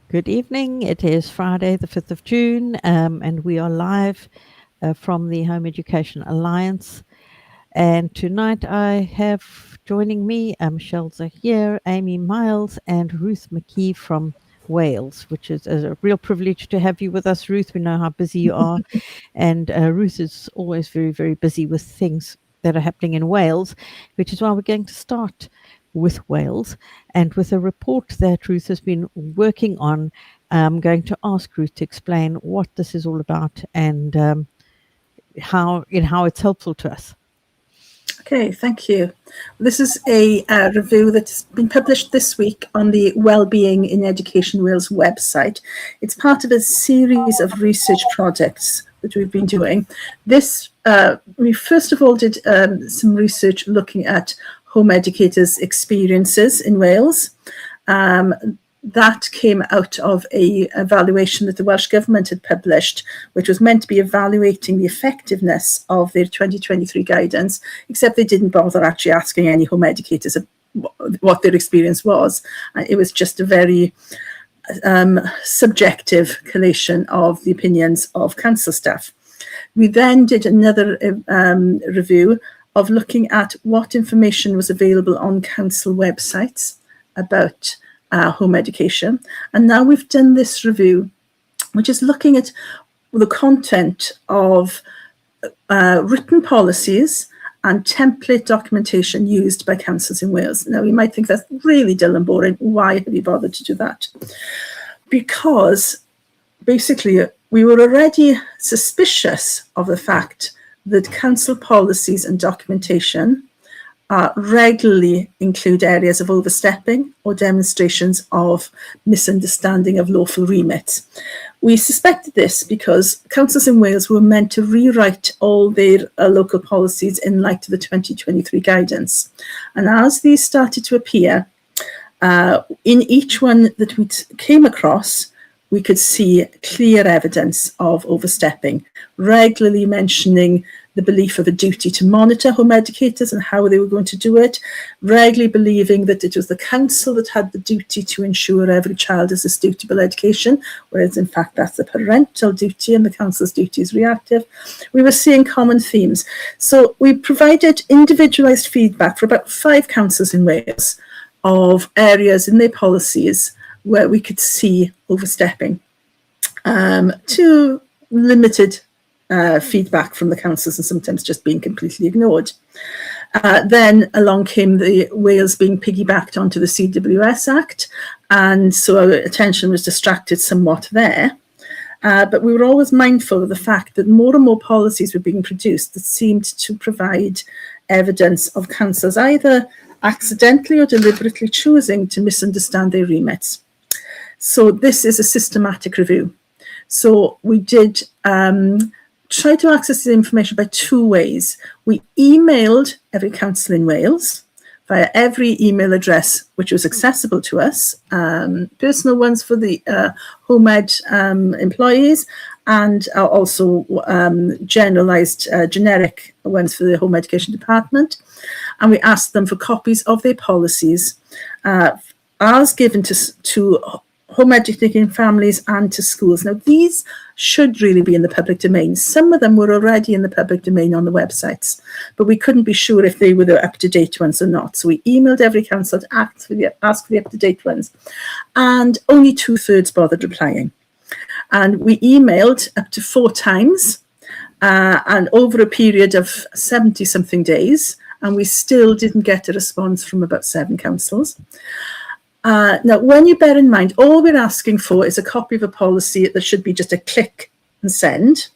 Good evening. It is Friday, the 5th of June, and we are live from the Home Education Alliance. And tonight I have joining me Michelle Zahir, Amy Miles, and Ruth McKee from Wales, which is a real privilege to have you with us, Ruth. We know how busy you are. And Ruth is always very, very busy with things that are happening in Wales, which is why we're going to start with Wales and with a report that Ruth has been working on. I'm going to ask Ruth to explain what this is all about and how it's helpful to us. Okay, thank you. This is a review that's been published this week on the Wellbeing in Education Wales website. It's part of a series of research projects that we've been doing. This, we first of all did some research looking at home educators' experiences in Wales. That came out of an evaluation that the Welsh Government had published, which was meant to be evaluating the effectiveness of their 2023 guidance, except they didn't bother actually asking any home educators what their experience was. It was just a very subjective collation of the opinions of council staff. We then did another review of looking at what information was available on council websites about home education. And now we've done this review, which is looking at the content of written policies and template documentation used by councils in Wales. Now, you might think that's really dull and boring. Why have you bothered to do that? Because basically, we were already suspicious of the fact that council policies and documentation regularly include areas of overstepping or demonstrations of misunderstanding of lawful remits. We suspected this because councils in Wales were meant to rewrite all their local policies in light of the 2023 guidance. And as these started to appear, in each one that we came across, we could see clear evidence of overstepping, regularly mentioning the belief of a duty to monitor home educators and how they were going to do it, regularly believing that it was the council that had the duty to ensure every child has a suitable education, whereas in fact that's the parental duty and the council's duty is reactive. We were seeing common themes. So we provided individualised feedback for about 5 councils in Wales of areas in their policies where we could see overstepping, to limited feedback from the councils and sometimes just being completely ignored. Then along came the Wales being piggybacked onto the CWS Act, and so our attention was distracted somewhat there. But we were always mindful of the fact that more and more policies were being produced that seemed to provide evidence of councils either accidentally or deliberately choosing to misunderstand their remits. So this is a systematic review. So we did try to access the information by 2 ways. We emailed every council in Wales via every email address which was accessible to us, personal ones for the home ed employees, and also generalised generic ones for the home education department. And we asked them for copies of their policies as given to home educating families and to schools. Now, these should really be in the public domain. Some of them were already in the public domain on the websites, but we couldn't be sure if they were the up-to-date ones or not. So we emailed every council to ask for the up-to-date ones, and only 2/3 bothered replying. And we emailed up to 4 times, and over a period of 70-something days, and we still didn't get a response from about 7 councils. Now, when you bear in mind, all we're asking for is a copy of a policy that should be just a click and send.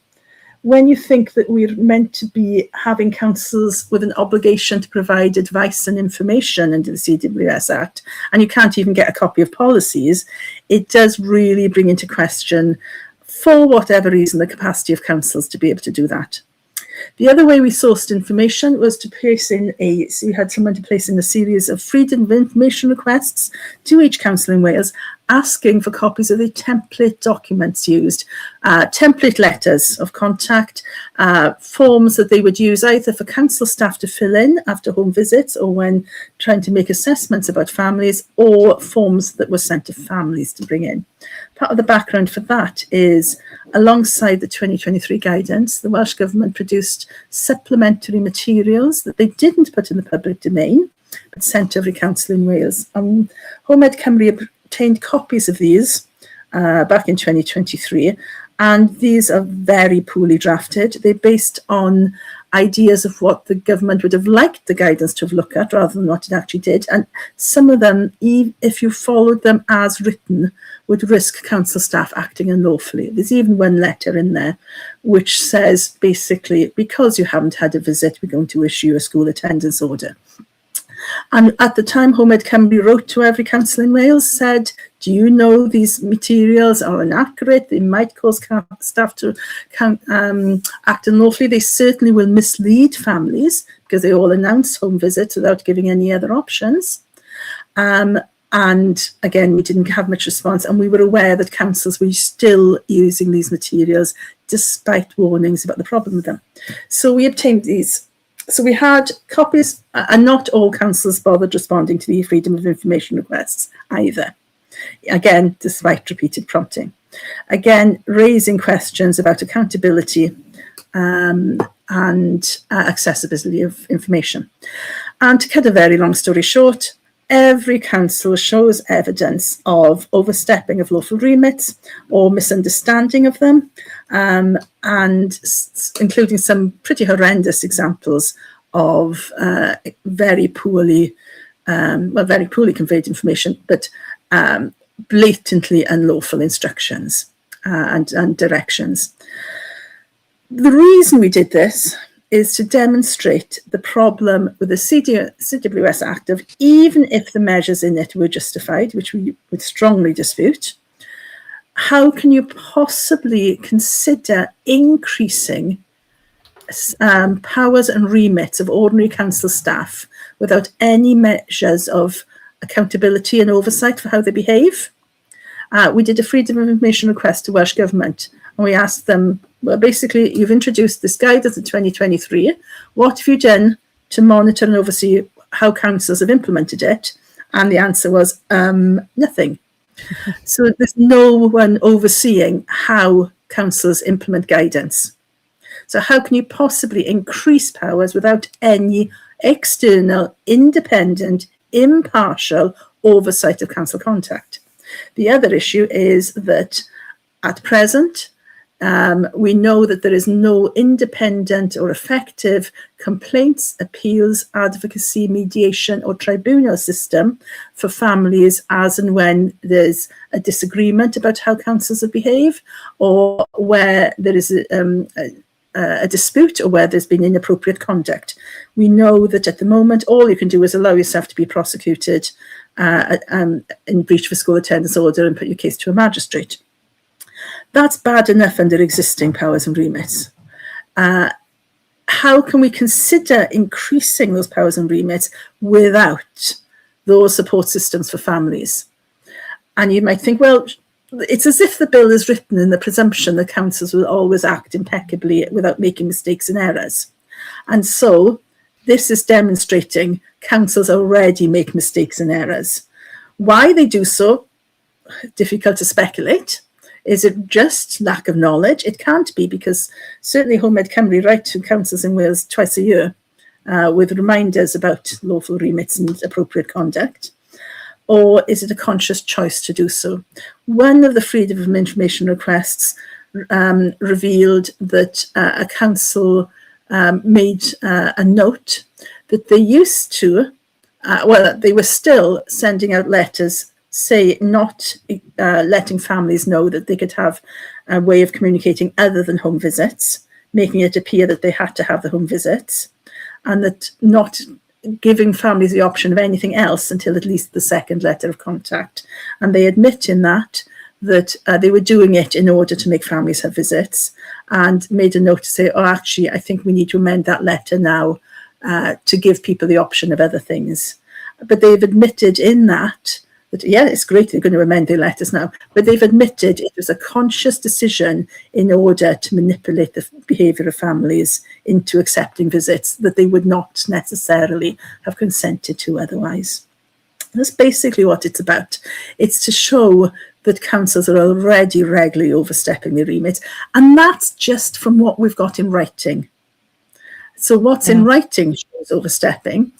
When you think that we're meant to be having councils with an obligation to provide advice and information under the CWS Act, and you can't even get a copy of policies, it does really bring into question, for whatever reason, the capacity of councils to be able to do that. The other way we sourced information was to place in so we had someone to place in a series of freedom of information requests to each council in Wales, asking for copies of the template documents used, template letters of contact, forms that they would use either for council staff to fill in after home visits or when trying to make assessments about families, or forms that were sent to families to bring in. Part of the background for that is, alongside the 2023 guidance, the Welsh Government produced supplementary materials that they didn't put in the public domain, but sent to every council in Wales. Home Ed Cymru obtained copies of these back in 2023, and these are very poorly drafted. They're based on ideas of what the government would have liked the guidance to have looked at rather than what it actually did. And some of them, if you followed them as written, would risk council staff acting unlawfully. There's even one letter in there which says, basically, because you haven't had a visit, we're going to issue a school attendance order. And at the time, Home Ed Cymru wrote to every council in Wales, said, do you know these materials are inaccurate? They might cause staff to act unlawfully. They certainly will mislead families because they all announce home visits without giving any other options. And again, we didn't have much response, and we were aware that councils were still using these materials despite warnings about the problem with them. So we obtained these. So we had copies, and not all councils bothered responding to the freedom of information requests either. Again, despite repeated prompting. Again, raising questions about accountability and accessibility of information. And to cut a very long story short, every council shows evidence of overstepping of lawful remits or misunderstanding of them, and including some pretty horrendous examples of very poorly conveyed information, but blatantly unlawful instructions and directions. The reason we did this is to demonstrate the problem with the CWS Act of, even if the measures in it were justified, which we would strongly dispute, how can you possibly consider increasing powers and remits of ordinary council staff without any measures of accountability and oversight for how they behave? We did a freedom of information request to Welsh Government, and we asked them, well, basically, you've introduced this guidance in 2023. What have you done to monitor and oversee how councils have implemented it? And the answer was nothing. So there's no one overseeing how councils implement guidance. So how can you possibly increase powers without any external, independent, impartial oversight of council contact? The other issue is that at present, we know that there is no independent or effective complaints, appeals, advocacy, mediation or tribunal system for families as and when there's a disagreement about how councils have behaved, or where there is a dispute, or where there's been inappropriate conduct. We know that at the moment, all you can do is allow yourself to be prosecuted in breach of a school attendance order and put your case to a magistrate. That's bad enough under existing powers and remits. How can we consider increasing those powers and remits without those support systems for families? And you might think, well, it's as if the bill is written in the presumption that councils will always act impeccably without making mistakes and errors. And so this is demonstrating councils already make mistakes and errors. Why they do so, difficult to speculate. Is it just lack of knowledge? It can't be, because certainly Home Ed Cymru write to councils in Wales twice a year with reminders about lawful remits and appropriate conduct. Or is it a conscious choice to do so? One of the freedom of information requests revealed that a council made a note that they used to, they were still sending out letters, say, not letting families know that they could have a way of communicating other than home visits, making it appear that they had to have the home visits, and that not giving families the option of anything else until at least the second letter of contact. And they admit in that they were doing it in order to make families have visits, and made a note to say, oh, actually, I think we need to amend that letter now to give people the option of other things. But they've admitted in that that, yeah, it's great they're going to amend their letters now, but they've admitted it was a conscious decision in order to manipulate the behaviour of families into accepting visits that they would not necessarily have consented to otherwise. That's basically what it's about. It's to show that councils are already regularly overstepping their remit, and that's just from what we've got in writing. So what's in writing shows overstepping.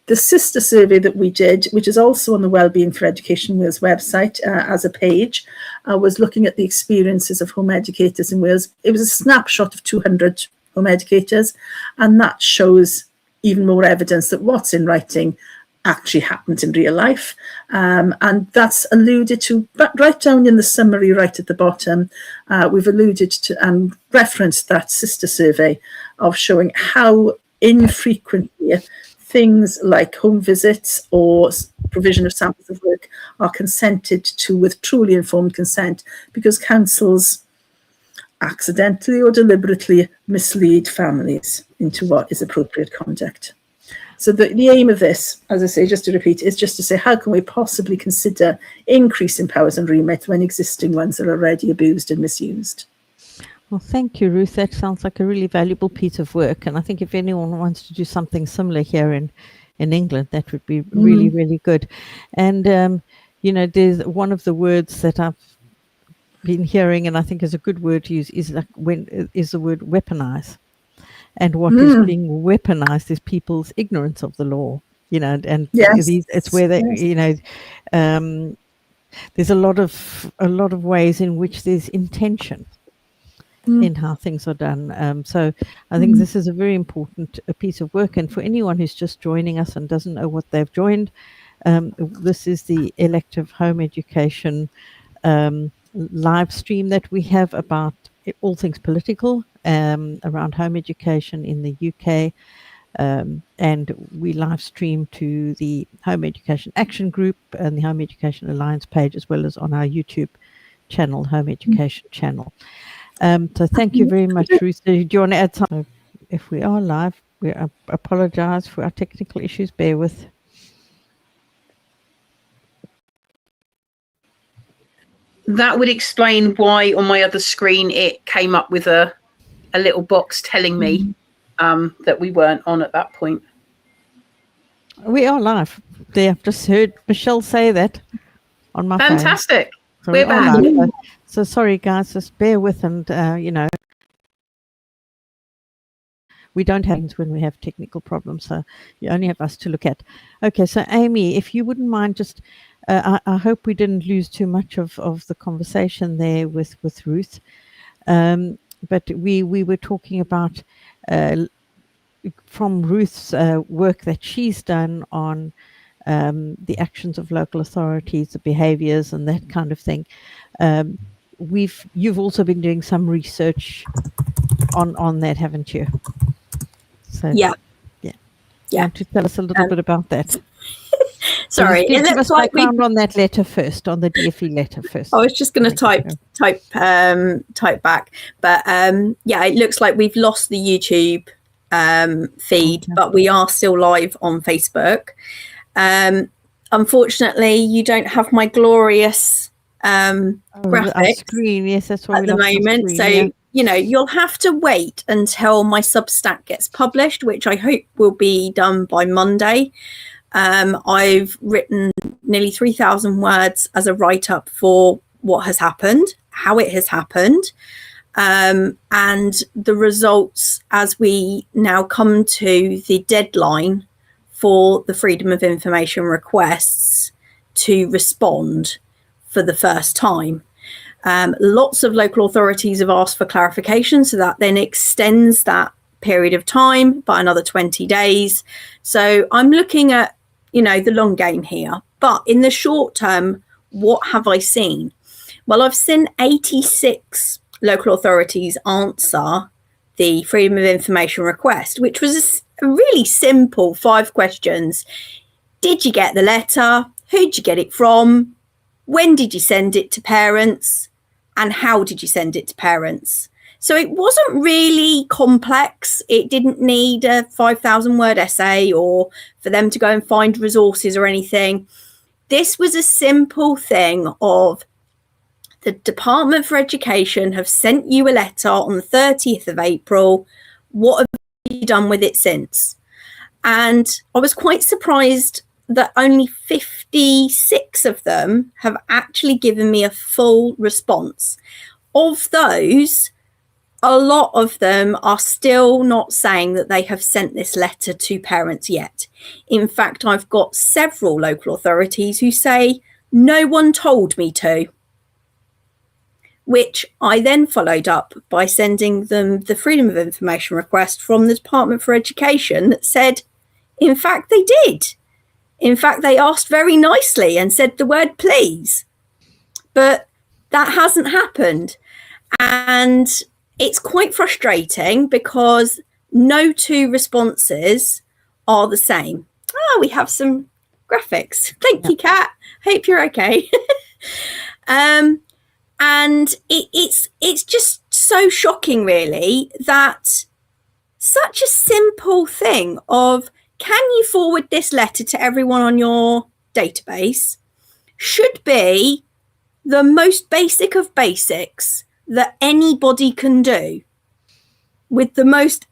The sister survey that we did, which is also on the Wellbeing for Education Wales website as a page, was looking at the experiences of home educators in Wales. It was a snapshot of 200 home educators, and that shows even more evidence that what's in writing actually happens in real life. And that's alluded to right down in the summary right at the bottom. We've alluded to and referenced that sister survey of showing how infrequently things like home visits or provision of samples of work are consented to with truly informed consent, because councils accidentally or deliberately mislead families into what is appropriate conduct. So the aim of this, as I say, just to repeat, is just to say, how can we possibly consider increasing powers and remit when existing ones are already abused and misused? Well, thank you, Ruth. That sounds like a really valuable piece of work. And I think if anyone wants to do something similar here in England, that would be really, really good. And, you know, there's one of the words that I've been hearing, and I think is a good word to use, is the word weaponize. And what is being weaponized is people's ignorance of the law, you know, and it's where they, you know, there's a lot of ways in which there's intention in how things are done. So I think this is a very important piece of work. And for anyone who's just joining us and doesn't know what they've joined, this is the elective home education live stream that we have about all things political around home education in the UK. And we live stream to the Home Education Action Group and the Home Education Alliance page, as well as on our YouTube channel, Home Education channel. So thank you very much, Ruth. Do you want to add something? If we are live, we apologize for our technical issues. Bear with. That would explain why on my other screen it came up with a little box telling me that we weren't on at that point. We are live. I've just heard Michelle say that on my phone. Fantastic. So we're back. So sorry, guys, just bear with, and you know, we don't have when we have technical problems, so you only have us to look at. Okay, so Amy, if you wouldn't mind, just I hope we didn't lose too much of the conversation there with Ruth, but we were talking about from Ruth's work that she's done on the actions of local authorities, the behaviours, and that kind of thing. You've also been doing some research on that, haven't you? So yeah. Want to tell us a little bit about that? Sorry, so give us background on that letter first, on the DFE letter first. I was just going to type back, but yeah, it looks like we've lost the YouTube feed, but we are still live on Facebook. Unfortunately, you don't have my glorious graphics screen. Yes, that's what at the moment. So you know, you'll have to wait until my Substack gets published, which I hope will be done by Monday. I've written nearly 3,000 words as a write-up for what has happened, how it has happened, and the results as we now come to the deadline for the Freedom of Information requests to respond for the first time. Lots of local authorities have asked for clarification, so that then extends that period of time by another 20 days. So I'm looking at, you know, the long game here. But in the short term, what have I seen? Well, I've seen 86 local authorities answer the Freedom of Information request, which was a really simple 5 questions. Did you get the letter? Who'd you get it from? When did you send it to parents? And how did you send it to parents? So it wasn't really complex. It didn't need a 5,000 word essay or for them to go and find resources or anything. This was a simple thing of the Department for Education have sent you a letter on the 30th of April. What have you done with it since? And I was quite surprised that only 56 of them have actually given me a full response. Of those, a lot of them are still not saying that they have sent this letter to parents yet. In fact, I've got several local authorities who say, no one told me to, which I then followed up by sending them the Freedom of Information request from the Department for Education that said, in fact, they did. In fact, they asked very nicely and said the word please. But that hasn't happened. And it's quite frustrating because no two responses are the same. Oh, we have some graphics. Thank you, Kat. Hope you're okay. And it's just so shocking, really, that such a simple thing of, can you forward this letter to everyone on your database, should be the most basic of basics that anybody can do with the most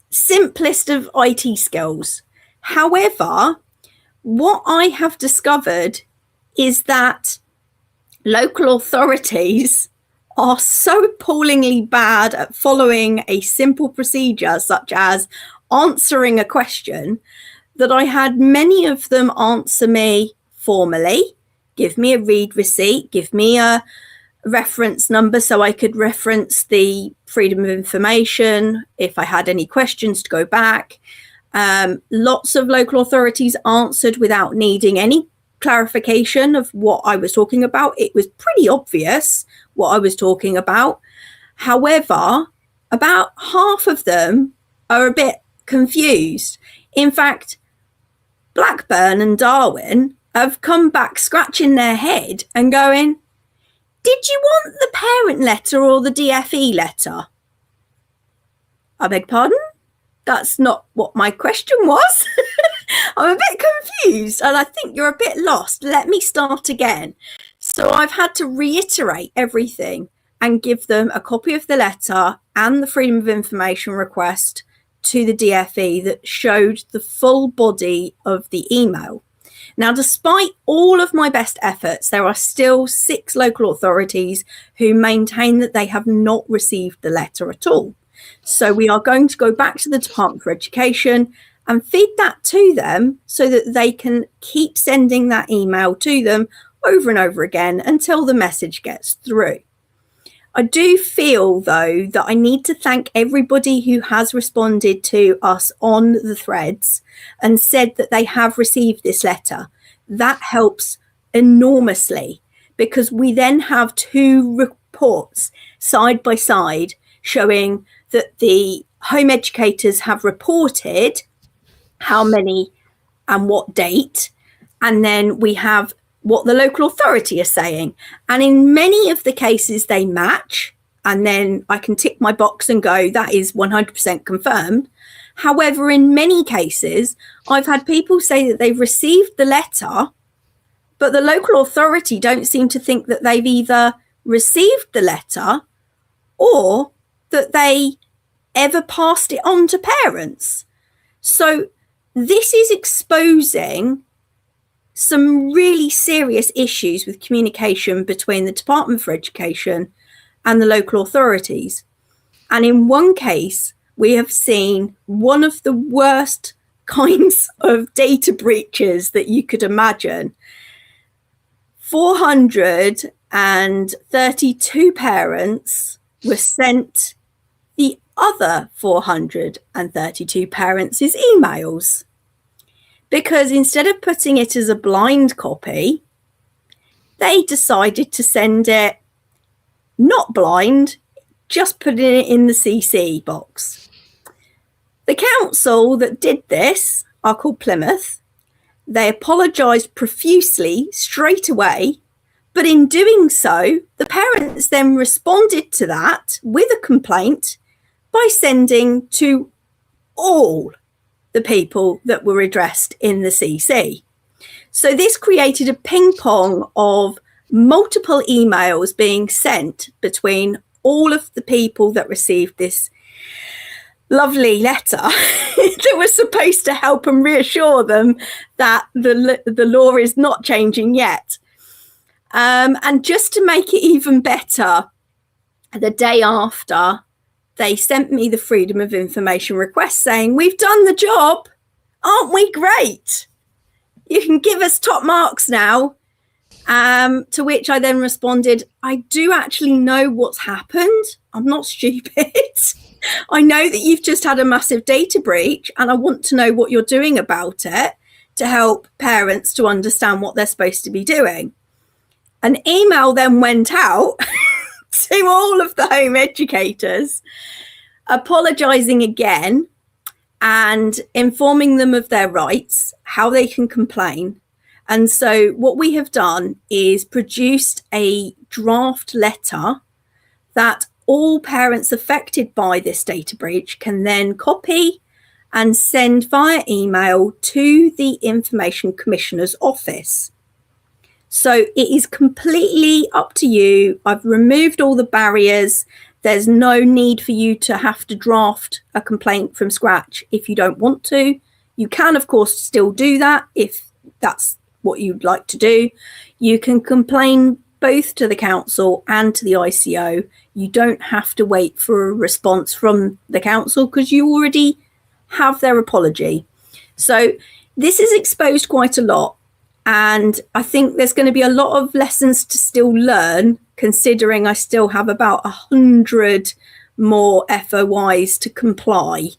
simplest of IT skills. However, what I have discovered is that local authorities are so appallingly bad at following a simple procedure such as answering a question that I had many of them answer me formally, give me a read receipt, give me a reference number so I could reference the Freedom of Information if I had any questions to go back. Lots of local authorities answered without needing any clarification of what I was talking about. It was pretty obvious what I was talking about. However, about half of them are a bit confused. In fact, Blackburn and Darwin have come back scratching their head and going, did you want the parent letter or the DFE letter? I beg pardon? That's not what my question was. I'm a bit confused and I think you're a bit lost. Let me start again. So I've had to reiterate everything and give them a copy of the letter and the Freedom of Information request to the DFE that showed the full body of the email. Now, despite all of my best efforts, there are still 6 local authorities who maintain that they have not received the letter at all. So we are going to go back to the Department for Education and feed that to them so that they can keep sending that email to them over and over again until the message gets through. I do feel, though, that I need to thank everybody who has responded to us on the threads and said that they have received this letter. That helps enormously because we then have 2 reports side by side showing that the home educators have reported how many and what date, and then we have what the local authority is saying. And in many of the cases they match, and then I can tick my box and go, that is 100% confirmed. However, in many cases, I've had people say that they've received the letter, but the local authority don't seem to think that they've either received the letter or that they ever passed it on to parents. So this is exposing some really serious issues with communication between the Department for Education and the local authorities. And in one case, we have seen one of the worst kinds of data breaches that you could imagine. 432 parents were sent the other 432 parents' emails, because instead of putting it as a blind copy, they decided to send it not blind, just putting it in the CC box. The council that did this are called Plymouth. They apologised profusely straight away, but in doing so, the parents then responded to that with a complaint by sending to all the people that were addressed in the CC. So this created a ping pong of multiple emails being sent between all of the people that received this lovely letter that was supposed to help and reassure them that the law is not changing yet. And just to make it even better, the day after, they sent me the Freedom of Information request saying, "We've done the job. Aren't we great? You can give us top marks now." To which I then responded, "I do actually know what's happened. I'm not stupid. I know that you've just had a massive data breach, and I want to know what you're doing about it to help parents to understand what they're supposed to be doing." An email then went out to all of the home educators, apologising again and informing them of their rights, how they can complain. And so what we have done is produced a draft letter that all parents affected by this data breach can then copy and send via email to the Information Commissioner's office. So it is completely up to you. I've removed all the barriers. There's no need for you to have to draft a complaint from scratch if you don't want to. You can, of course, still do that if that's what you'd like to do. You can complain both to the council and to the ICO. You don't have to wait for a response from the council because you already have their apology. So this is exposed quite a lot. And I think there's going to be a lot of lessons to still learn, considering I still have about 100 more FOIs to comply.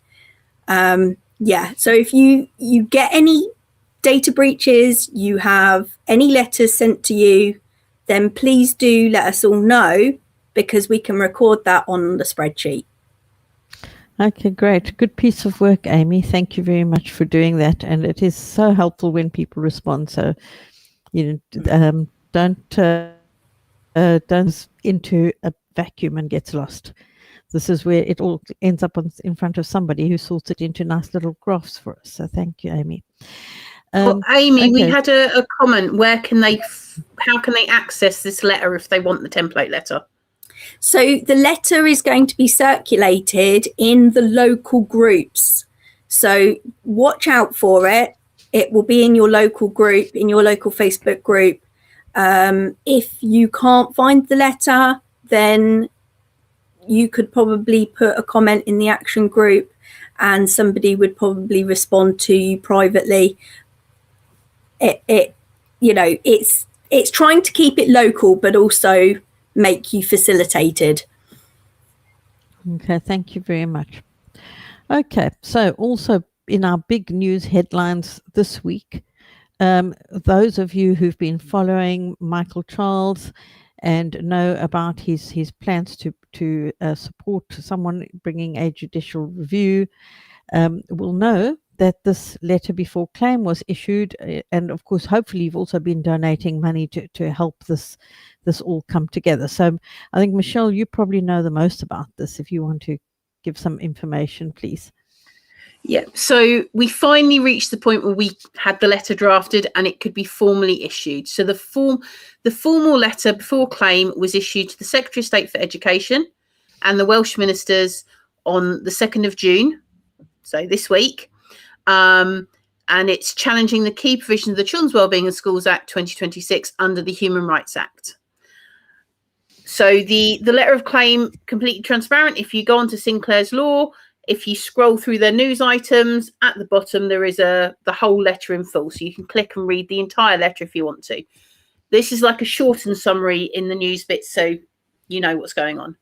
So if you get any data breaches, you have any letters sent to you, then please do let us all know, because we can record that on the spreadsheet. Okay, great. Good piece of work, Amy. Thank you very much for doing that. And it is so helpful when people respond. So, don't into a vacuum and gets lost. This is where it all ends up in front of somebody who sorts it into nice little graphs for us. So thank you, Amy. Amy, okay. We had a comment. How can they access this letter if they want the template letter? So the letter is going to be circulated in the local groups. So watch out for it. It will be in your local group, in your local Facebook group. If you can't find the letter, then you could probably put a comment in the action group and somebody would probably respond to you privately. It's trying to keep it local, but also make you facilitated. Okay, thank you very much. Okay, so also in our big news headlines this week, those of you who've been following Michael Charles and know about his plans to support someone bringing a judicial review will know that this letter before claim was issued, and of course hopefully you've also been donating money to help this all come together. So I think, Michelle, you probably know the most about this. If you want to give some information, please. Yeah, so we finally reached the point where we had the letter drafted and it could be formally issued. So the formal letter before claim was issued to the Secretary of State for Education and the Welsh ministers on the 2nd of June, so this week. And it's challenging the key provisions of the Children's Wellbeing in Schools Act 2026 under the Human Rights Act. So the letter of claim, completely transparent. If you go onto Sinclair's Law, if you scroll through their news items, at the bottom there is the whole letter in full. So you can click and read the entire letter if you want to. This is like a shortened summary in the news bit, so you know what's going on.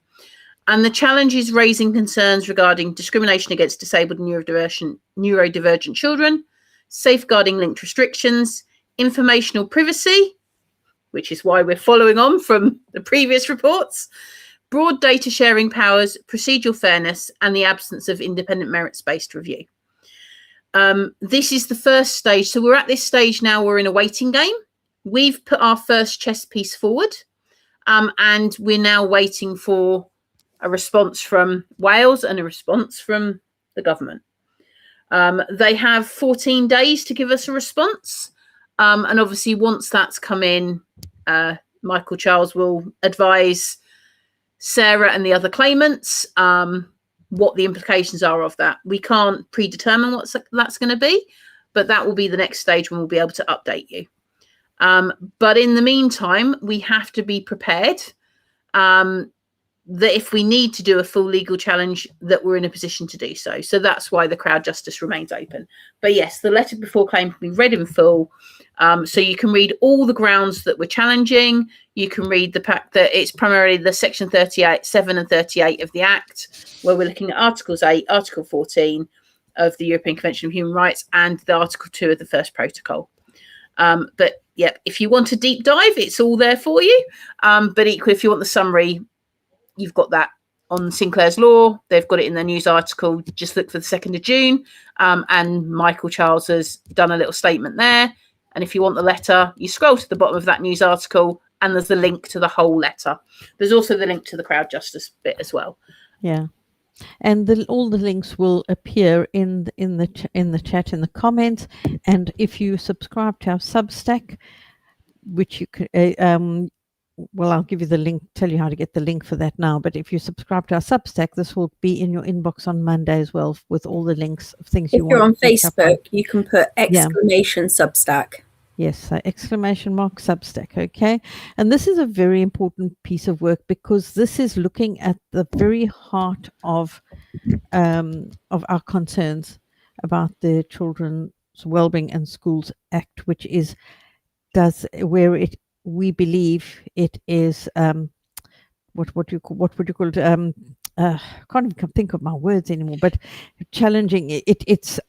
And the challenge is raising concerns regarding discrimination against disabled and neurodivergent children, safeguarding linked restrictions, informational privacy, which is why we're following on from the previous reports, broad data sharing powers, procedural fairness, and the absence of independent merits-based review. This is the first stage. So we're at this stage now, we're in a waiting game. We've put our first chess piece forward, and we're now waiting for a response from Wales and a response from the government. They have 14 days to give us a response. And obviously, once that's come in, Michael Charles will advise Sarah and the other claimants what the implications are of that. We can't predetermine what that's going to be, but that will be the next stage when we'll be able to update you. But in the meantime, we have to be prepared that if we need to do a full legal challenge, that we're in a position to do so. So that's why the crowd justice remains open. But yes, the letter before claim can be read in full. So you can read all the grounds that we're challenging. You can read the fact that it's primarily the section 38, 7 and 38 of the Act, where we're looking at Articles 8, Article 14 of the European Convention of Human Rights, and the Article 2 of the first protocol. But yeah, if you want a deep dive, it's all there for you. But equally, if you want the summary, you've got that on Sinclair's Law. They've got it in their news article. Just look for the 2nd of June. And Michael Charles has done a little statement there. And if you want the letter, you scroll to the bottom of that news article and there's the link to the whole letter. There's also the link to the crowd justice bit as well. Yeah. And all the links will appear in the chat, in the comments. And if you subscribe to our Substack, which you can, well, I'll give you the link, tell you how to get the link for that now. But if you subscribe to our Substack, this will be in your inbox on Monday as well, with all the links of things you want. If you're on Facebook, you can put exclamation Substack. Yes, exclamation mark Substack, okay? And this is a very important piece of work, because this is looking at the very heart of our concerns about the Children's Wellbeing and Schools Act, which is we believe it is what would you call it? Can't even think of my words anymore. But challenging it's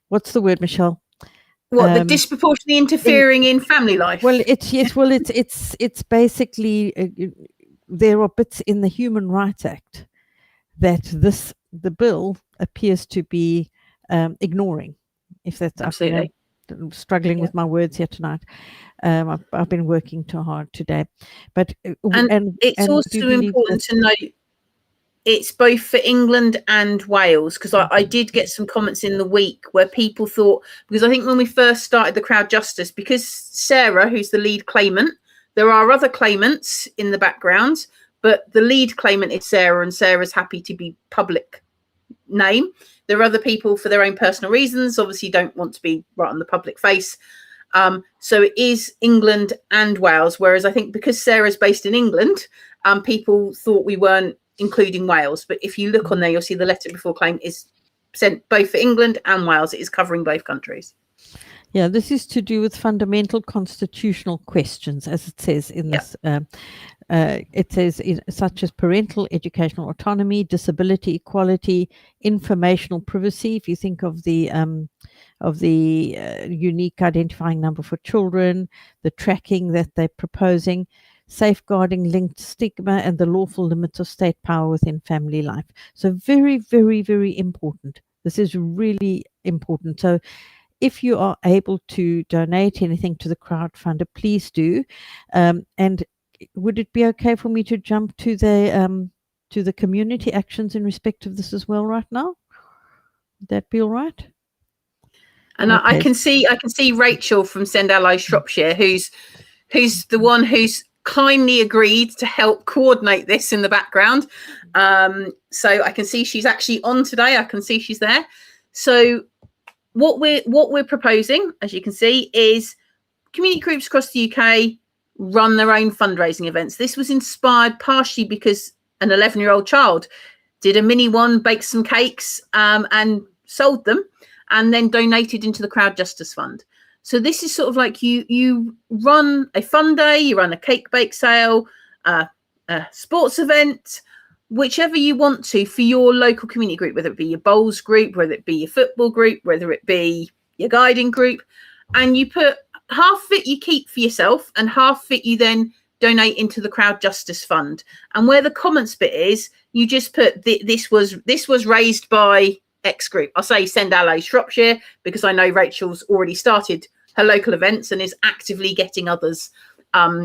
what's the word, Michelle? What, the disproportionately interfering in family life? Well, it's basically there are bits in the Human Rights Act that the bill appears to be ignoring. If that's absolutely. I'm struggling with my words here tonight. I've been working too hard today, but it's also important to note it's both for England and Wales, because I did get some comments in the week where people thought, because I think when we first started the crowd justice, because Sarah, who's the lead claimant, there are other claimants in the background, but the lead claimant is Sarah, and Sarah's happy to be public name. There are other people for their own personal reasons, obviously don't want to be right on the public face. So it is England and Wales, whereas I think because Sarah's based in England, people thought we weren't including Wales. But if you look on there, you'll see the letter before claim is sent both for England and Wales. It is covering both countries. Yeah, this is to do with fundamental constitutional questions, as it says in this. It says such as parental educational autonomy, disability equality, informational privacy. If you think of the unique identifying number for children, the tracking that they're proposing, safeguarding linked stigma, and the lawful limits of state power within family life. So very, very, very important. This is really important. So if you are able to donate anything to the crowdfunder, please do. And would it be okay for me to jump to the community actions in respect of this as well right now? Would that be all right? And okay. I can see Rachel from Send Allies Shropshire, who's the one who's kindly agreed to help coordinate this in the background. So I can see she's actually on today. I can see she's there. So what we're proposing, as you can see, is community groups across the UK run their own fundraising events. This was inspired partially because an 11-year-old child did a mini one, baked some cakes, and sold them, and then donated into the Crowd Justice Fund. So this is sort of like you run a fun day, you run a cake bake sale, a sports event, whichever you want to for your local community group, whether it be your bowls group, whether it be your football group, whether it be your guiding group, and you put half of it you keep for yourself and half of it you then donate into the Crowd Justice Fund. And where the comments bit is, you just put this was raised by X group. I'll say Send Allies Shropshire because I know Rachel's already started her local events and is actively getting others,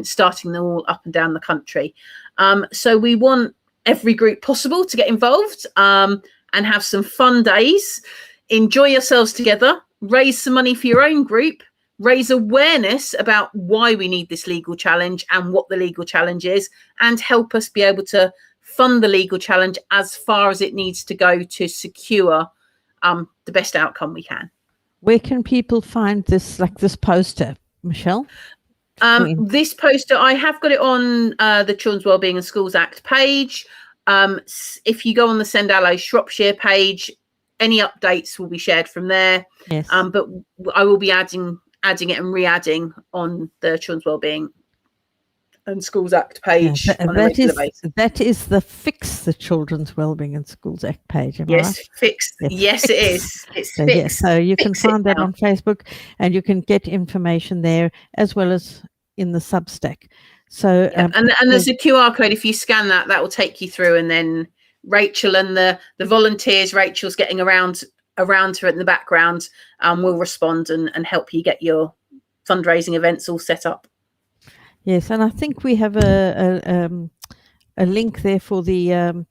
starting them all up and down the country. So we want every group possible to get involved and have some fun days, enjoy yourselves together, raise some money for your own group, raise awareness about why we need this legal challenge and what the legal challenge is, and help us be able to fund the legal challenge as far as it needs to go to secure the best outcome we can. Where can people find this, like this poster, Michelle? This poster, I have got it on the Children's Wellbeing and Schools Act page. If you go on the Send Allo Shropshire page, any updates will be shared from there. Yes. But I will be adding it and re-adding on the Children's Wellbeing and Schools Act page. Yeah, on a regular basis. that is the Fix the Children's Wellbeing and Schools Act page. Am I Yes, right? fixed. Yes, it is. It's So, fixed. yeah, so you can Fix it find that now. on Facebook, and you can get information there as well as in the Substack. So Yeah, and there's a QR code. If you scan that, that will take you through, and then Rachel and the volunteers, Rachel's getting around her in the background, will respond and help you get your fundraising events all set up. yes, and I think we have a link there for the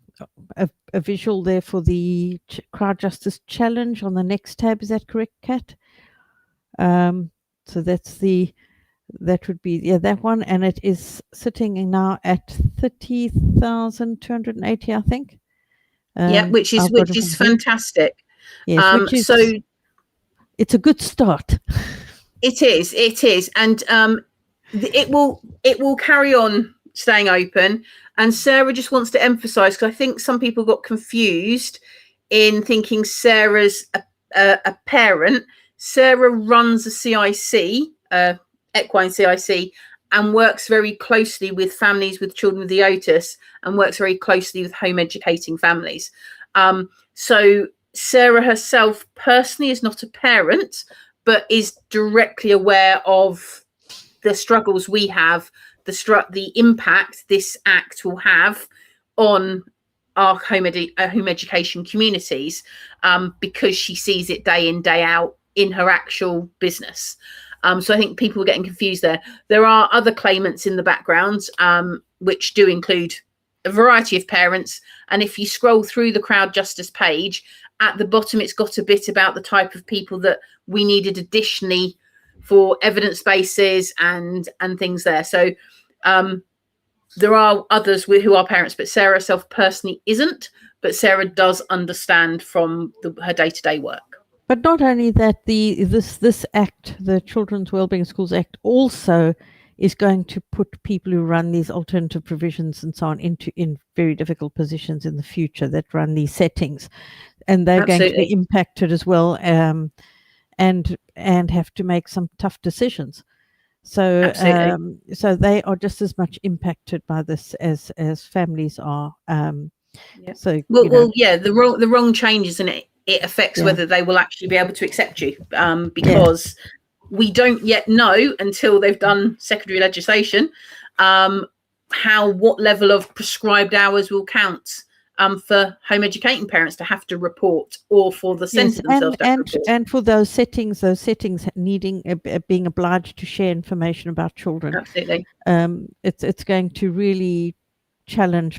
a visual there for the Crowd Justice Challenge on the next tab. Is that correct, Kat? So that would be that one, and it is sitting now at 30,280, I think. Which is fantastic. Yes, which is, so it's a good start. It is, and it will carry on staying open. And Sarah just wants to emphasise, because I think some people got confused in thinking Sarah's a parent. Sarah runs a CIC, equine CIC, and works very closely with families with children with EOTIS, and works very closely with home educating families. So Sarah herself personally is not a parent, but is directly aware of the struggles we have, the impact this act will have on our home education communities, because she sees it day in, day out in her actual business. So I think people are getting confused there. There are other claimants in the background, which do include a variety of parents. And if you scroll through the Crowd Justice page, at the bottom, it's got a bit about the type of people that we needed additionally for evidence bases and things there. So there are others who are parents, but Sarah herself personally isn't. But Sarah does understand from her day-to-day work. But not only that, this act, the Children's Wellbeing Schools Act, also is going to put people who run these alternative provisions and so on in very difficult positions in the future, that run these settings, and they're Absolutely. going to be impacted as well, and have to make some tough decisions. So so they are just as much impacted by this as families are. So the wrong changes, and it affects whether they will actually be able to accept you, because we don't yet know, until they've done secondary legislation, what level of prescribed hours will count for home educating parents to have to report, or for the centre themselves to have to report. And for those settings needing being obliged to share information about children. Absolutely. It's going to really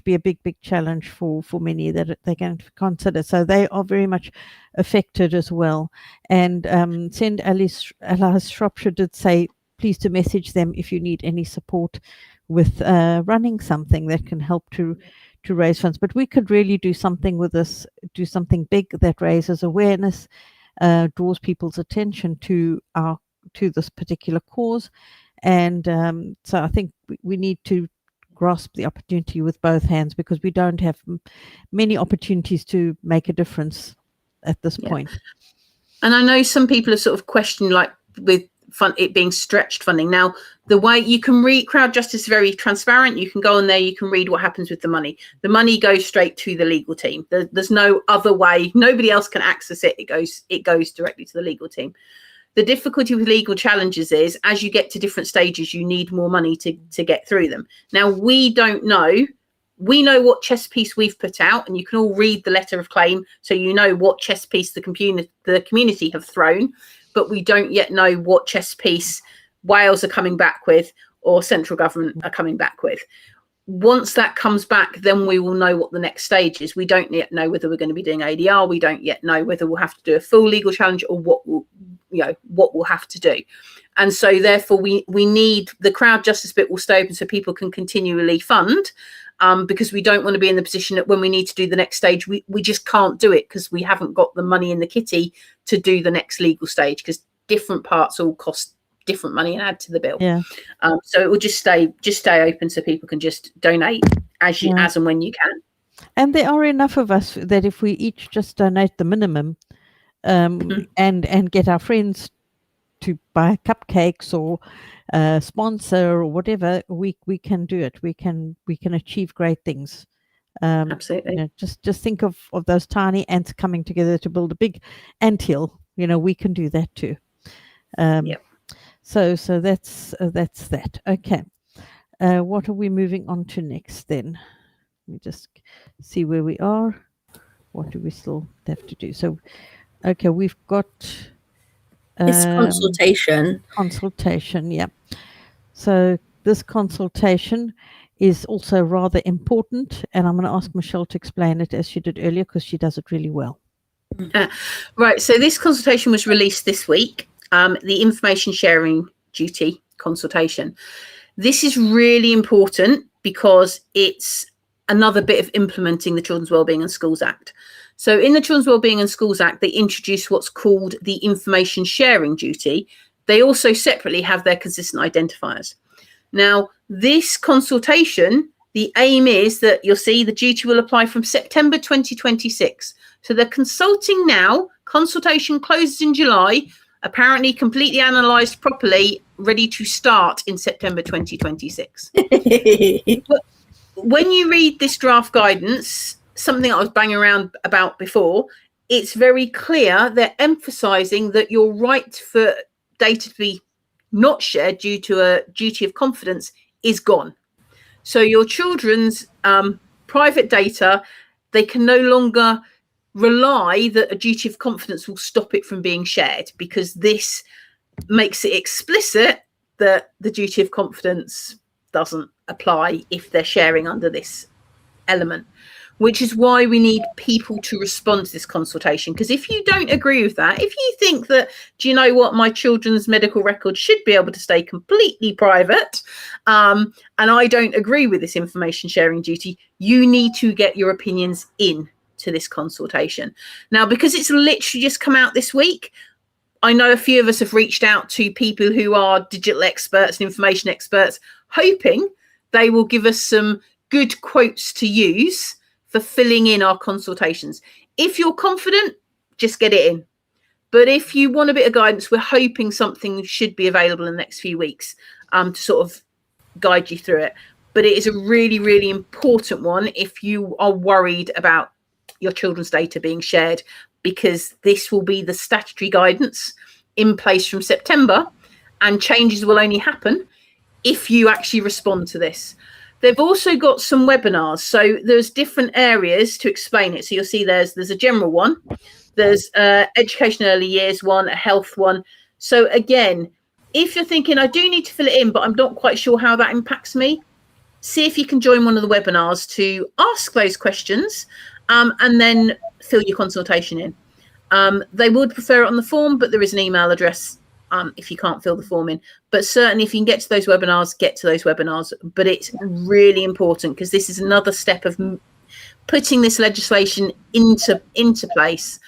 be a big challenge for many that they're going to consider. So they are very much affected as well. And Send Alice Shropshire did say, please to message them if you need any support with running something that can help to raise funds. But we could really do something with this, do something big that raises awareness, draws people's attention to this particular cause. And so I think we need to grasp the opportunity with both hands, because we don't have many opportunities to make a difference at this point. And I know some people have sort of questioned, like, with it being stretched funding. Now, the way you can read Crowd Justice is very transparent. You can go on there, you can read what happens with the money. The money goes straight to the legal team. There's no other way. Nobody else can access it. It goes directly to the legal team. The difficulty with legal challenges is, as you get to different stages, you need more money to get through them. Now, we don't know. We know what chess piece we've put out, and you can all read the letter of claim, so you know what chess piece the community have thrown, but we don't yet know what chess piece Wales are coming back with, or central government are coming back with. Once that comes back, then we will know what the next stage is. We don't yet know whether we're going to be doing ADR. We don't yet know whether we'll have to do a full legal challenge, or what we'll have to do. And so therefore we need the crowd justice bit will stay open so people can continually fund, because we don't want to be in the position that when we need to do the next stage, we just can't do it because we haven't got the money in the kitty to do the next legal stage, because different parts all cost different money and add to the bill. So it will just stay open so people can just donate as and when you can. And there are enough of us that if we each just donate the minimum, and get our friends to buy cupcakes or sponsor or whatever, we can do it. We can achieve great things. Absolutely. Just think of those tiny ants coming together to build a big anthill. We can do that too. So that's that. Okay. What are we moving on to next then? Let me just see where we are. What do we still have to do? So, okay, we've got It's consultation. Consultation, yeah. So this consultation is also rather important, and I'm going to ask Michelle to explain it as she did earlier because she does it really well. Right. So this consultation was released this week. The information sharing duty consultation. This is really important because it's another bit of implementing the Children's Wellbeing and Schools Act. So in the Children's Wellbeing and Schools Act, they introduce what's called the information sharing duty. They also separately have their consistent identifiers. Now, this consultation, the aim is that you'll see the duty will apply from September 2026. So they're consulting now. Consultation closes in July, apparently completely analysed properly, ready to start in September 2026. But when you read this draft guidance, something I was banging around about before, it's very clear they're emphasising that your right for data to be not shared due to a duty of confidence is gone. So your children's private data, they can no longer rely that a duty of confidence will stop it from being shared, because this makes it explicit that the duty of confidence doesn't apply if they're sharing under this element, which is why we need people to respond to this consultation. Because if you don't agree with that, if you think that, do you know what, my children's medical records should be able to stay completely private, and I don't agree with this information sharing duty, you need to get your opinions in to this consultation. Now, because it's literally just come out this week, I know a few of us have reached out to people who are digital experts and information experts, hoping they will give us some good quotes to use for filling in our consultations. If you're confident, just get it in. But if you want a bit of guidance, we're hoping something should be available in the next few weeks to sort of guide you through it. But it is a really, really important one if you are worried about your children's data being shared, because this will be the statutory guidance in place from September, and changes will only happen if you actually respond to this. They've also got some webinars, so there's different areas to explain it. So you'll see there's a general one, there's education early years one, a health one. So again, if you're thinking, I do need to fill it in, but I'm not quite sure how that impacts me, see if you can join one of the webinars to ask those questions, and then fill your consultation in. They would prefer it on the form, but there is an email address if you can't fill the form in. But certainly if you can get to those webinars, get to those webinars. But it's really important, because this is another step of putting this legislation into place.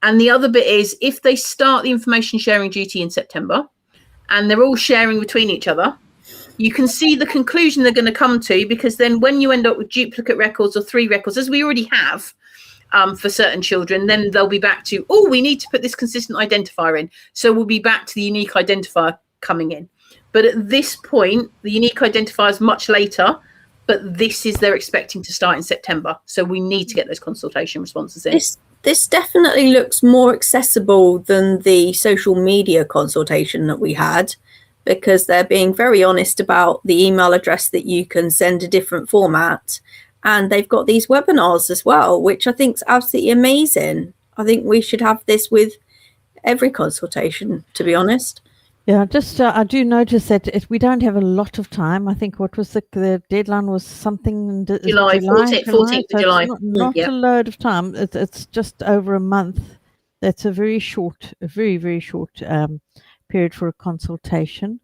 And the other bit is, if they start the information sharing duty in September and they're all sharing between each other, you can see the conclusion they're going to come to, because then when you end up with duplicate records or 3 records, as we already have for certain children, then they'll be back to, oh, we need to put this consistent identifier in. So we'll be back to the unique identifier coming in. But at this point, the unique identifier is much later, but this is they're expecting to start in September. So we need to get those consultation responses in. This definitely looks more accessible than the social media consultation that we had, because they're being very honest about the email address that you can send a different format. And they've got these webinars as well, which I think is absolutely amazing. I think we should have this with every consultation, to be honest. Yeah, just I do notice that we don't have a lot of time. I think what was the deadline was something in July 14th of July. Not a load of time. It's just over a month. That's a very, very short period for a consultation.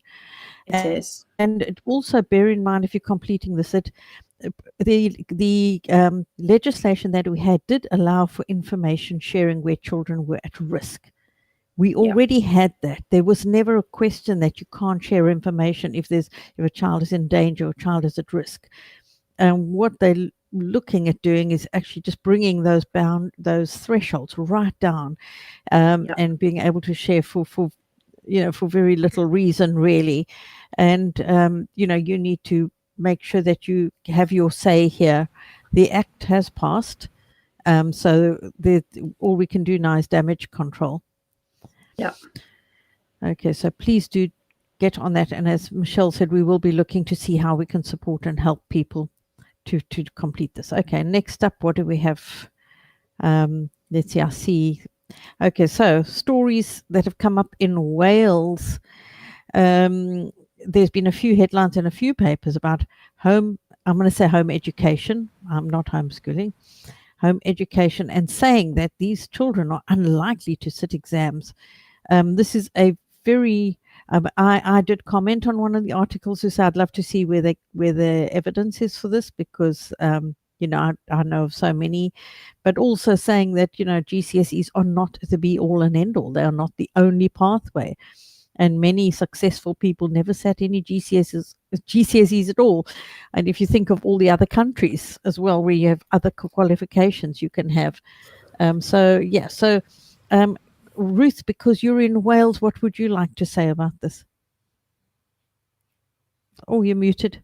It is. And also bear in mind, if you're completing this, that the legislation that we had did allow for information sharing where children were at risk. We already had that. There was never a question that you can't share information if a child is in danger or a child is at risk. And what they're looking at doing is actually just bringing those thresholds right down, and being able to share for very little reason, really. And you need to make sure that you have your say here. The act has passed, so all we can do now is damage control. Yeah. Okay, so please do get on that. And as Michelle said, we will be looking to see how we can support and help people to complete this. Okay, next up, what do we have? Let's see, I see. Okay, so stories that have come up in Wales. There's been a few headlines in a few papers about home education. Not homeschooling. Home education, and saying that these children are unlikely to sit exams. This is a very I did comment on one of the articles who said I'd love to see where the evidence is for this, because I know of so many, but also saying that GCSEs are not the be all and end all. They are not the only pathway, and many successful people never sat any GCSEs at all. And if you think of all the other countries as well, where you have other qualifications you can have, Ruth, because you're in Wales, what would you like to say about this? Oh, you're muted.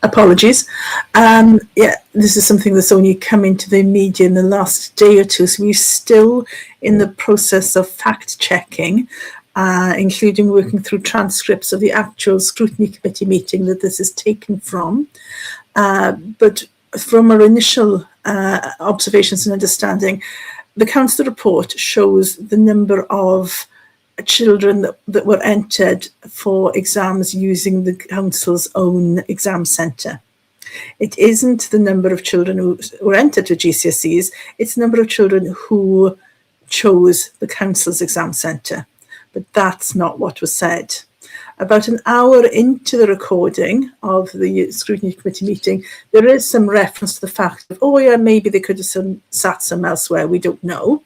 Apologies. This is something that's only come into the media in the last day or two, so we're still in the process of fact checking, including working through transcripts of the actual scrutiny committee meeting that this is taken from. But from our initial observations and understanding, the council report shows the number of children that were entered for exams using the council's own exam centre. It isn't the number of children who were entered to GCSEs, it's the number of children who chose the council's exam centre. But that's not what was said. About an hour into the recording of the scrutiny committee meeting, there is some reference to the fact of, maybe they could have sat some elsewhere, we don't know.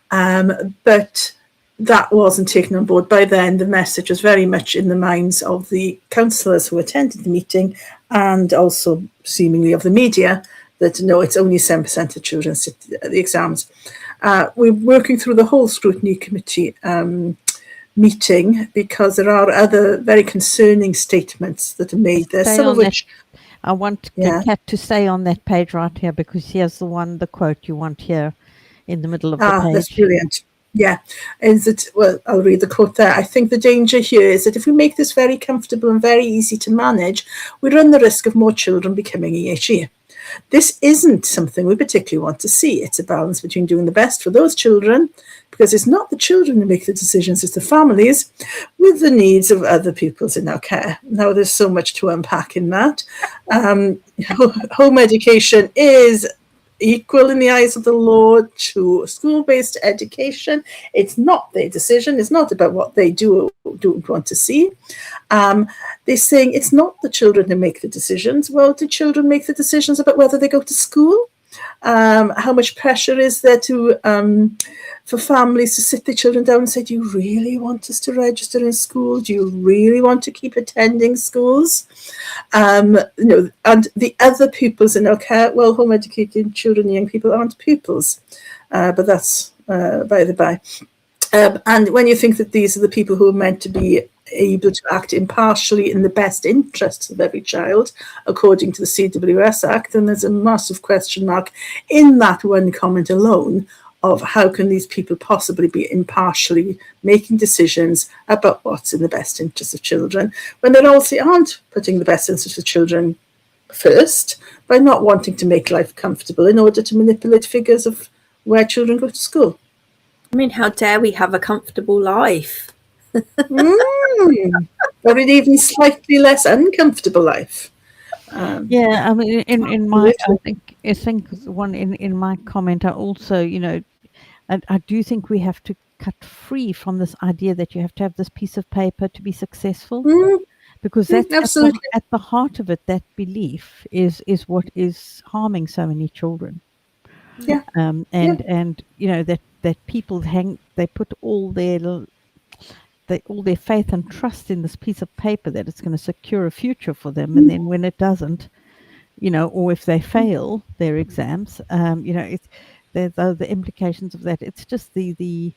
But that wasn't taken on board. By then, the message was very much in the minds of the councillors who attended the meeting, and also seemingly of the media, that no, it's only 7% of children sit at the exams. We're working through the whole scrutiny committee meeting, because there are other very concerning statements that are made there, some of which... I want Kat to stay on that page right here, because here's the quote you want here in the middle of the page. That's brilliant. Yeah, I'll read the quote there. I think the danger here is that if we make this very comfortable and very easy to manage, we run the risk of more children becoming EHE. This isn't something we particularly want to see. It's a balance between doing the best for those children, because it's not the children who make the decisions, it's the families, with the needs of other pupils in our care. Now, there's so much to unpack in that. Home education is equal in the eyes of the law to school-based education. It's not their decision. It's not about what they do or don't want to see. They're saying it's not the children who make the decisions. Well, do children make the decisions about whether they go to school? How much pressure is there for families to sit their children down and say, do you really want us to register in school? Do you really want to keep attending schools? And the other pupils in our care, well, home educated children and young people aren't pupils, but that's by the by. And when you think that these are the people who are meant to be able to act impartially in the best interests of every child, according to the CWS Act, then there's a massive question mark in that one comment alone of how can these people possibly be impartially making decisions about what's in the best interest of children, when they also aren't putting the best interest of children first by not wanting to make life comfortable in order to manipulate figures of where children go to school. I mean, how dare we have a comfortable life? Or an even slightly less uncomfortable life. I mean, in my, I think one in my comment, I also, I do think we have to cut free from this idea that you have to have this piece of paper to be successful, because that's absolutely. at the heart of it. That belief is what is harming so many children. Yeah. And you know that people they put all their faith and trust in this piece of paper that it's going to secure a future for them, and then when it doesn't, you know, or if they fail their exams, you know, it's the implications of that. It's just the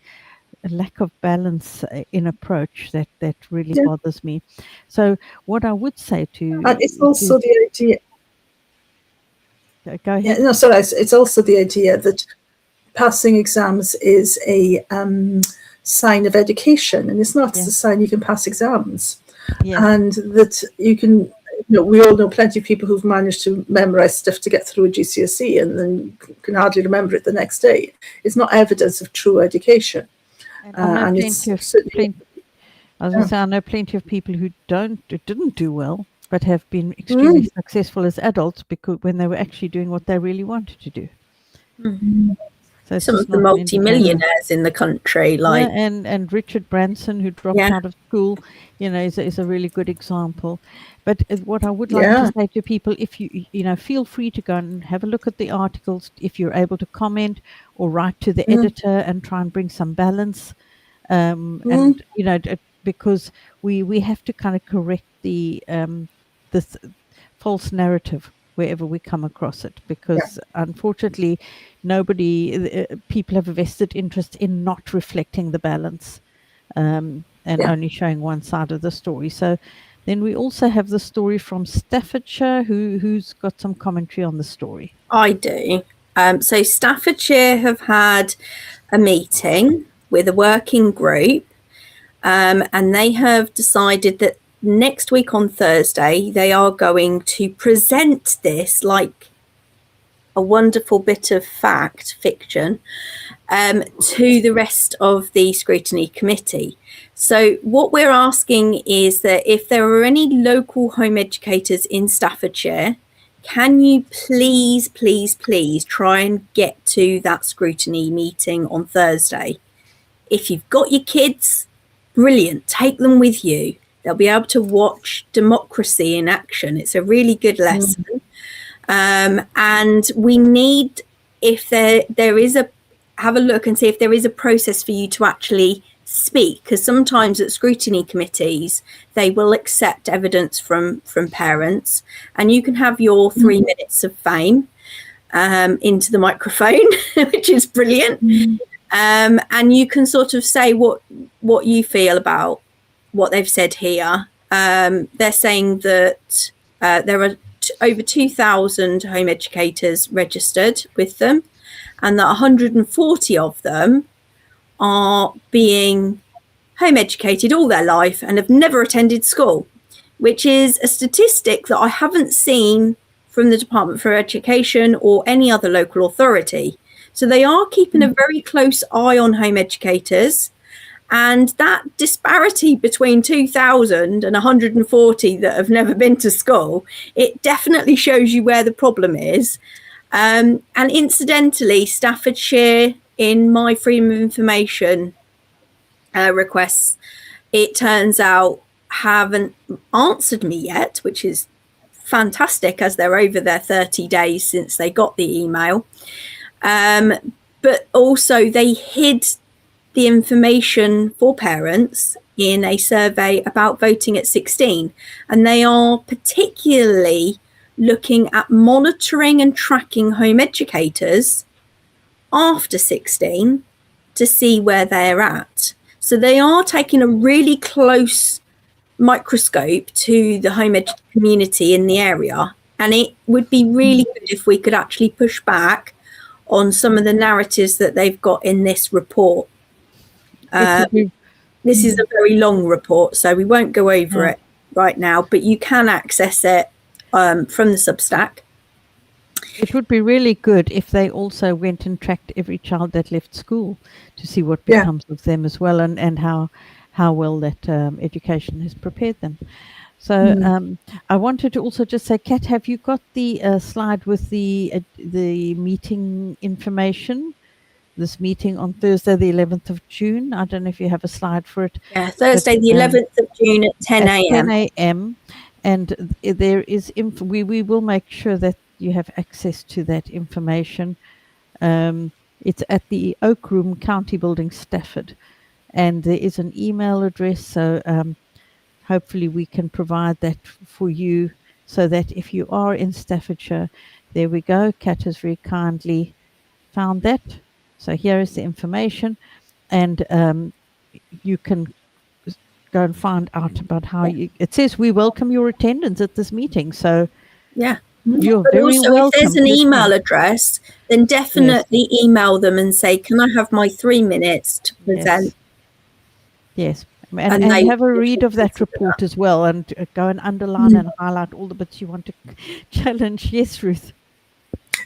lack of balance in approach that really bothers me. So what I would say to And it's also the idea. Go ahead. Yeah, no, sorry. It's also the idea that passing exams is a sign of education, and it's not a sign you can pass exams. And that you can, we all know plenty of people who've managed to memorize stuff to get through a GCSE and then can hardly remember it the next day. It's not evidence of true education. And it's certainly. I was going to say, I know plenty of people who didn't do well, but have been extremely successful as adults because when they were actually doing what they really wanted to do. So some of the multi-millionaires in the country, like and Richard Branson, who dropped out of school, you know, is a really good example. But what I would like to say to people, if you feel free to go and have a look at the articles, if you're able to comment or write to the editor and try and bring some balance, and you know, because we have to kind of correct the this false narrative wherever we come across it, because unfortunately people have a vested interest in not reflecting the balance and only showing one side of the story. So then we also have the story from Staffordshire. Who's got some commentary on the story? I do. So Staffordshire have had a meeting with a working group, and they have decided that next week on Thursday, they are going to present this like a wonderful bit of fiction, to the rest of the scrutiny committee. So what we're asking is that if there are any local home educators in Staffordshire, can you please try and get to that scrutiny meeting on Thursday? If you've got your kids, brilliant, take them with you. They'll be able to watch democracy in action. It's a really good lesson. And we need, if there is have a look and see if there is a process for you to actually speak, because sometimes at scrutiny committees, they will accept evidence from parents, and you can have your 3 minutes of fame into the microphone, which is brilliant. And you can sort of say what you feel about what they've said here. They're saying that there are over 2,000 home educators registered with them, and that 140 of them are being home educated all their life and have never attended school, which is a statistic that I haven't seen from the Department for Education or any other local authority. So they are keeping a very close eye on home educators. And that disparity between 2,000 and 140 that have never been to school, it definitely shows you where the problem is. And incidentally, Staffordshire, in my Freedom of Information requests, it turns out haven't answered me yet, which is fantastic, as they're over their 30 days since they got the email. But also they hid the information for parents in a survey about voting at 16, and they are particularly looking at monitoring and tracking home educators after 16 to see where they're at. So they are taking a really close microscope to the home ed community in the area, and it would be really good if we could actually push back on some of the narratives that they've got in this report. This is a very long report, so we won't go over it right now, but you can access it from the Substack. It would be really good if they also went and tracked every child that left school to see what becomes of them as well, and how well that education has prepared them. So I wanted to also just say, Kat, have you got the slide with the meeting information? this meeting on Thursday, the 11th of June. I don't know if you have a slide for it. Yeah, Thursday, the 11th of June at 10 At 10 a.m. a.m. And there is we will make sure that you have access to that information. It's at the Oak Room County Building, Stafford, and there is an email address. So hopefully we can provide that for you, so that if you are in Staffordshire, there we go. Kat has very kindly found that. So here is the information, and you can go and find out about how it says we welcome your attendance at this meeting. So yeah. you're But very also, welcome. if there's an to email attend. address, then definitely email them and say, can I have my 3 minutes to present? Yes. And And they have a will read of that consider report as well, and go and underline and highlight all the bits you want to challenge. Yes, Ruth.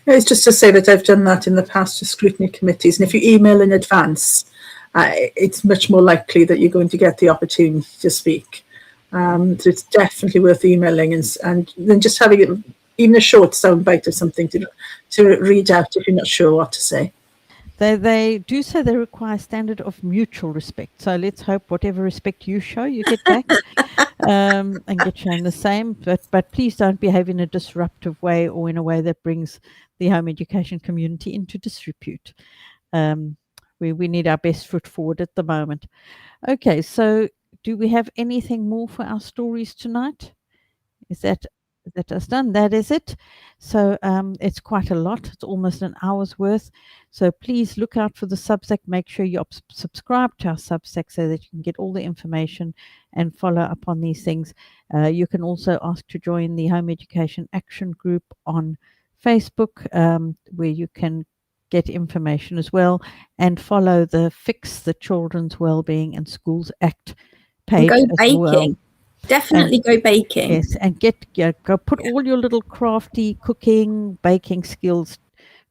It's just to say that I've done that in the past to scrutiny committees, and if you email in advance, it's much more likely that you're going to get the opportunity to speak. So it's definitely worth emailing, and then just having even a short soundbite or something to read out if you're not sure what to say. They do say they require a standard of mutual respect. So let's hope whatever respect you show, you get back, and get shown the same. But please don't behave in a disruptive way or in a way that brings the home education community into disrepute. We need our best foot forward at the moment. Okay, so do we have anything more for our stories tonight? Is that us done? That is it. So it's quite a lot. It's almost an hour's worth. So please look out for the Substack. Make sure you subscribe to our Substack so that you can get all the information and follow up on these things. You can also ask to join the Home Education Action Group on Facebook, where you can get information as well, and follow the Fix the Children's Wellbeing and Schools Act page go as baking. well. Definitely go baking. Yes, and go put all your little crafty cooking, baking skills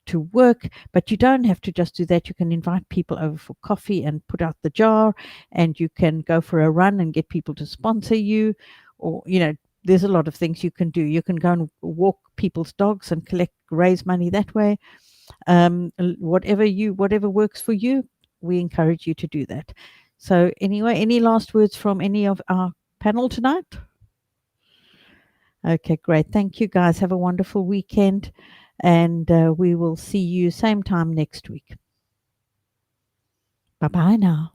to work. But you don't have to just do that. You can invite people over for coffee and put out the jar, and you can go for a run and get people to sponsor you, or there's a lot of things you can do. You can go and walk people's dogs and raise money that way. Whatever works for you, we encourage you to do that. So anyway, any last words from any of our panel tonight? Okay, great. Thank you, guys. Have a wonderful weekend, and we will see you same time next week. Bye-bye now.